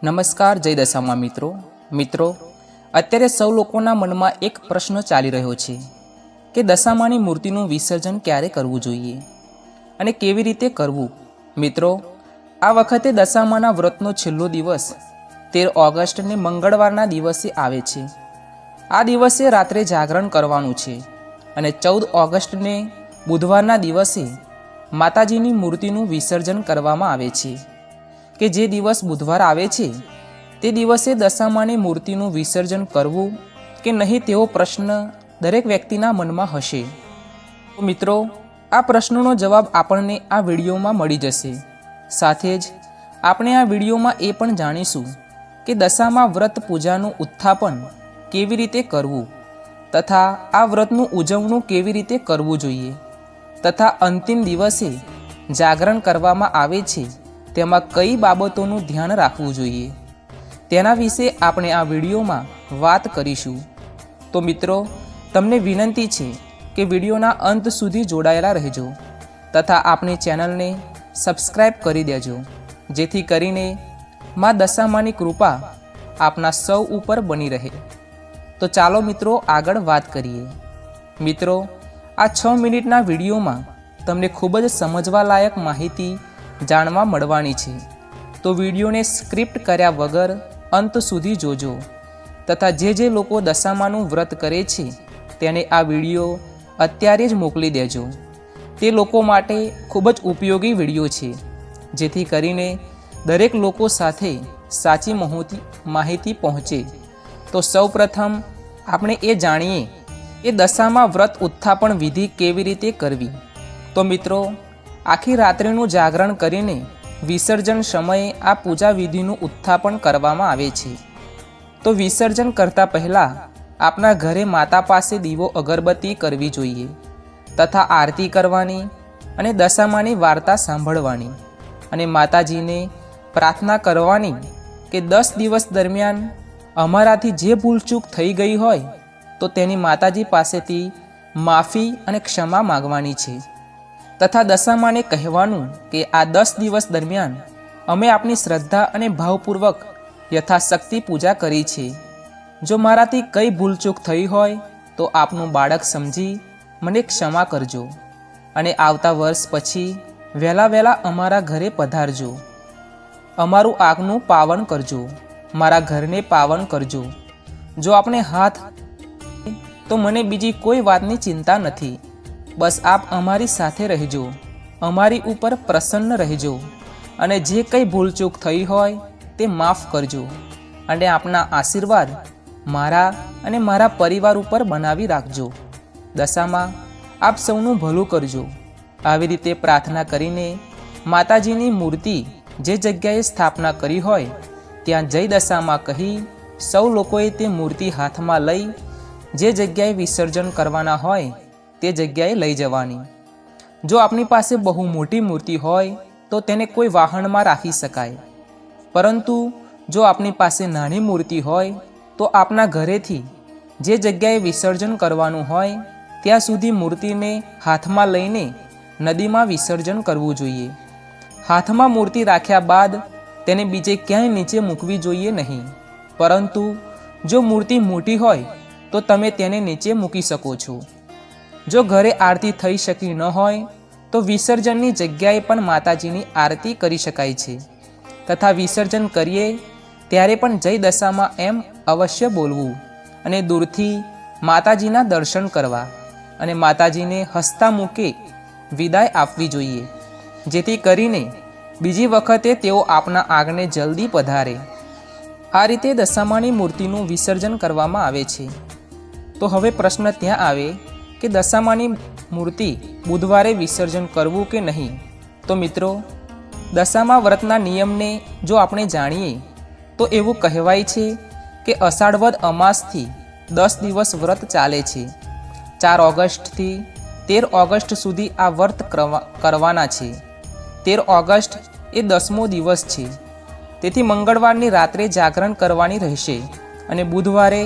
નમસ્કાર, જય દશામાં મિત્રો અત્યારે સૌ લોકોના મનમાં એક પ્રશ્ન ચાલી રહ્યો છે કે દશામાની મૂર્તિનું વિસર્જન ક્યારે કરવું જોઈએ અને કેવી રીતે કરવું। મિત્રો, આ વખતે દશામાના વ્રતનો છેલ્લો દિવસ 13 ઓગસ્ટને મંગળવારના દિવસે આવે છે। આ દિવસે રાત્રે જાગરણ કરવાનું છે અને 14 ઓગસ્ટને બુધવારના દિવસે માતાજીની મૂર્તિનું વિસર્જન કરવામાં આવે છે કે જે દિવસ બુધવાર આવે છે તે દિવસે દશામાની મૂર્તિનું વિસર્જન કરવું કે નહીં તેવો પ્રશ્ન દરેક વ્યક્તિના મનમાં હશે। તો મિત્રો, આ પ્રશ્નનો જવાબ આપણને આ વિડીયોમાં મળી જશે। સાથે જ આપણે આ વિડીયોમાં એ પણ જાણીશું કે દશામા વ્રત પૂજાનું ઉત્થાપન કેવી રીતે કરવું તથા આ વ્રતનું ઉજવણું કેવી રીતે કરવું જોઈએ તથા અંતિમ દિવસે જાગરણ કરવામાં આવે છે તેમાં કઈ બાબતોનું ધ્યાન રાખવું જોઈએ તેના વિશે આપણે આ વિડીયોમાં વાત કરીશું। તો મિત્રો, તમને વિનંતી છે કે વિડીયોના અંત સુધી જોડાયેલા રહેજો તથા આપણી ચેનલને સબસ્ક્રાઈબ કરી દેજો જેથી કરીને માં દશામાની કૃપા આપના સૌ ઉપર બની રહે। તો ચાલો મિત્રો, આગળ વાત કરીએ। મિત્રો, આ 6 મિનિટના વિડીયોમાં તમને ખૂબ જ સમજવા લાયક માહિતી જાણવા મળવાની છે, તો વિડીયોને સ્ક્રિપ્ટ કર્યા વગર અંત સુધી જોજો તથા જે લોકો દશામાનું વ્રત કરે છે તેને આ વિડીયો અત્યારે જ મોકલી દેજો। તે લોકો માટે ખૂબ જ ઉપયોગી વિડીયો છે જેથી કરીને દરેક લોકો સાથે સાચી માહિતી પહોંચે। તો સૌપ્રથમ આપણે એ જાણીએ કે દશામા વ્રત ઉત્થાપન વિધિ કેવી રીતે કરવી। તો મિત્રો, આખી રાત્રિનું જાગરણ કરીને વિસર્જન સમયે આ પૂજા વિધિનું ઉત્થાપન કરવામાં આવે છે। તો વિસર્જન કરતાં પહેલાં આપણા ઘરે માતા પાસે દીવો અગરબત્તી કરવી જોઈએ તથા આરતી કરવાની અને દશામાની વાર્તા સાંભળવાની અને માતાજીને પ્રાર્થના કરવાની કે 10 દિવસ દરમિયાન અમારાથી જે ભૂલચૂક થઈ ગઈ હોય તો તેની માતાજી પાસેથી માફી અને ક્ષમા માગવાની છે તથા દશામાને કહેવાનું કે આ 10 દિવસ દરમિયાન અમે આપની શ્રદ્ધા અને ભાવપૂર્વક યથાશક્તિ પૂજા કરી છે। જો મારાથી કંઈ ભૂલચૂક થઈ હોય તો આપનું બાળક સમજી મને ક્ષમા કરજો અને આવતા વર્ષ પછી વહેલા અમારા ઘરે પધારજો, અમારું આગનું પાવન કરજો, મારા ઘરને પાવન કરજો। જો આપણે હાથ તો મને બીજી કોઈ વાતની ચિંતા નથી, બસ આપ અમારી સાથે રહેજો, અમારી ઉપર પ્રસન્ન રહેજો અને જે કંઈ ભૂલચૂક થઈ હોય તે માફ કરજો અને આપના આશીર્વાદ મારા અને મારા પરિવાર ઉપર બનાવી રાખજો। દશામાં આપ સૌનું ભલું કરજો। આવી રીતે પ્રાર્થના કરીને માતાજીની મૂર્તિ જે જગ્યાએ સ્થાપના કરી હોય ત્યાં જય દશામાં કહી સૌ લોકોએ તે મૂર્તિ હાથમાં લઈ જે જગ્યાએ વિસર્જન કરવાના હોય તે જગ્યાએ લઈ જવાની। જો આપની પાસે બહુ મોટી મૂર્તિ હોય તો તેને કોઈ વાહનમાં રાખી શકાય, પરંતુ જો આપની પાસે નાની મૂર્તિ હોય તો આપના ઘરેથી જે જગ્યાએ વિસર્જન કરવાનું હોય ત્યાં સુધી મૂર્તિને હાથમાં લઈને નદીમાં વિસર્જન કરવું જોઈએ। હાથમાં મૂર્તિ રાખ્યા બાદ તેને બીજે ક્યાંય નીચે મૂકવી જોઈએ નહીં, પરંતુ જો મૂર્તિ મોટી હોય તો તમે તેને નીચે મૂકી શકો છો। જો ઘરે આરતી થઈ શકી ન હોય તો વિસર્જનની જગ્યાએ પણ માતાજીની આરતી કરી શકાય છે તથા વિસર્જન કરીએ ત્યારે પણ જય દશામાં એમ અવશ્ય બોલવું અને દૂરથી માતાજીના દર્શન કરવા અને માતાજીને હસતા મૂકે વિદાય આપવી જોઈએ જેથી કરીને બીજી વખતે તેઓ આપના આગને જલ્દી પધારે। આ રીતે દશામાની મૂર્તિનું વિસર્જન કરવામાં આવે છે। તો હવે પ્રશ્ન ત્યાં આવે કે દશામાની મૂર્તિ બુધવારે વિસર્જન કરવું કે નહીં। તો મિત્રો, દશામા વ્રતના નિયમને જો આપણે જાણીએ તો એવું કહેવાય છે કે અષાઢ અમાસથી 10 દિવસ વ્રત ચાલે છે। 4 ઓગસ્ટથી 13 ઓગસ્ટ સુધી આ વ્રત કરવાના છે। 13 ઓગસ્ટ એ 10મો દિવસ છે, તેથી મંગળવારની રાત્રે જાગરણ કરવાની રહેશે અને બુધવારે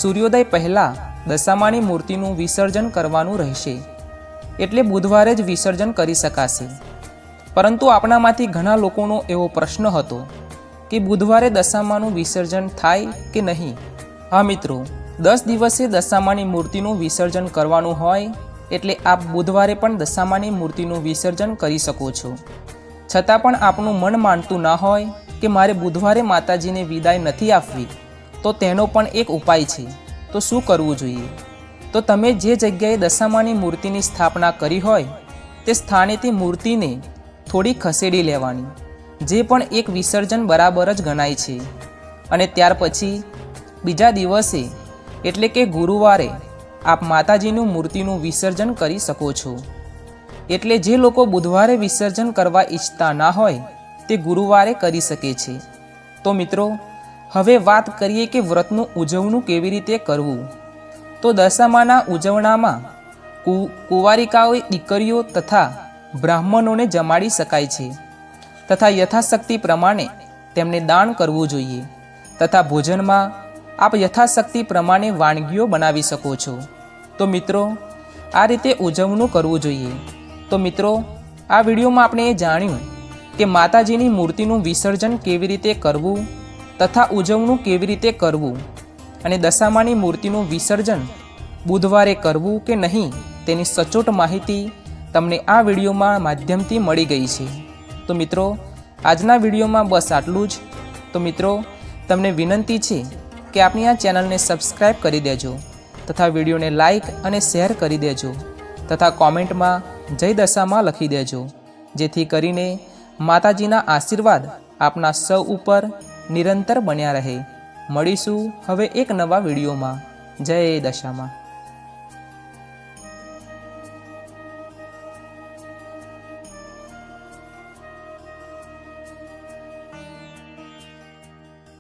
સૂર્યોદય પહેલાં દશામાની મૂર્તિનું વિસર્જન કરવાનું રહેશે, એટલે બુધવારે જ વિસર્જન કરી શકાશે। પરંતુ આપણામાંથી ઘણા લોકોનો એવો પ્રશ્ન હતો કે બુધવારે દશામાનું વિસર્જન થાય કે નહીં? હા મિત્રો, 10 દિવસે દશામાની મૂર્તિનું વિસર્જન કરવાનું હોય એટલે આપ બુધવારે પણ દશામાની મૂર્તિનું વિસર્જન કરી શકો છો. છતાં પણ આપનું મન માનતું ના હોય કે મારે બુધવારે માતાજીને વિદાય નથી આપવી, તો તેનો પણ એક ઉપાય છે. તો શું કરવું જોઈએ? તો તમે જે જગ્યાએ દશામાની મૂર્તિની સ્થાપના કરી હોય તે સ્થાનેથી મૂર્તિને થોડી ખસેડી લેવાની, જે પણ એક વિસર્જન બરાબર જ ગણાય છે. અને ત્યાર પછી બીજા દિવસે એટલે કે ગુરુવારે આપ માતાજીનું મૂર્તિનું વિસર્જન કરી શકો છો. એટલે જે લોકો બુધવારે વિસર્જન કરવા ઈચ્છતા ના હોય તે ગુરુવારે કરી શકે છે. તો મિત્રો, હવે વાત કરીએ કે વ્રતનું ઉજવણું કેવી રીતે કરવું. તો દશામાના ઉજવણામાં કુંવારિકાઓ દીકરીઓ તથા બ્રાહ્મણોને જમાડી શકાય છે તથા યથાશક્તિ પ્રમાણે તેમને દાન કરવું જોઈએ. તથા ભોજનમાં આપ યથાશક્તિ પ્રમાણે વાનગીઓ બનાવી શકો છો. તો મિત્રો, આ રીતે ઉજવણું કરવું જોઈએ. તો મિત્રો, આ વિડીયોમાં આપણે એ જાણ્યું કે માતાજીની મૂર્તિનું વિસર્જન કેવી રીતે કરવું તથા ઉજવણું કેવી રીતે કરવું અને દશામાની મૂર્તિનું વિસર્જન બુધવારે કરવું કે નહીં તેની સચોટ માહિતી તમને આ વિડીયોમાં માધ્યમથી મળી ગઈ છે. તો મિત્રો, આજના વિડીયોમાં બસ આટલું જ. તો મિત્રો, તમને વિનંતી છે કે આપણી આ ચેનલને સબસ્ક્રાઈબ કરી દેજો તથા વિડીયોને લાઈક અને શેર કરી દેજો તથા કોમેન્ટમાં જય દશામાં લખી દેજો, જેથી કરીને માતાજીના આશીર્વાદ આપના સૌ ઉપર નિરંતર બન્યા રહે. મળીશું હવે એક નવા વિડીયોમાં. જય દશામાં.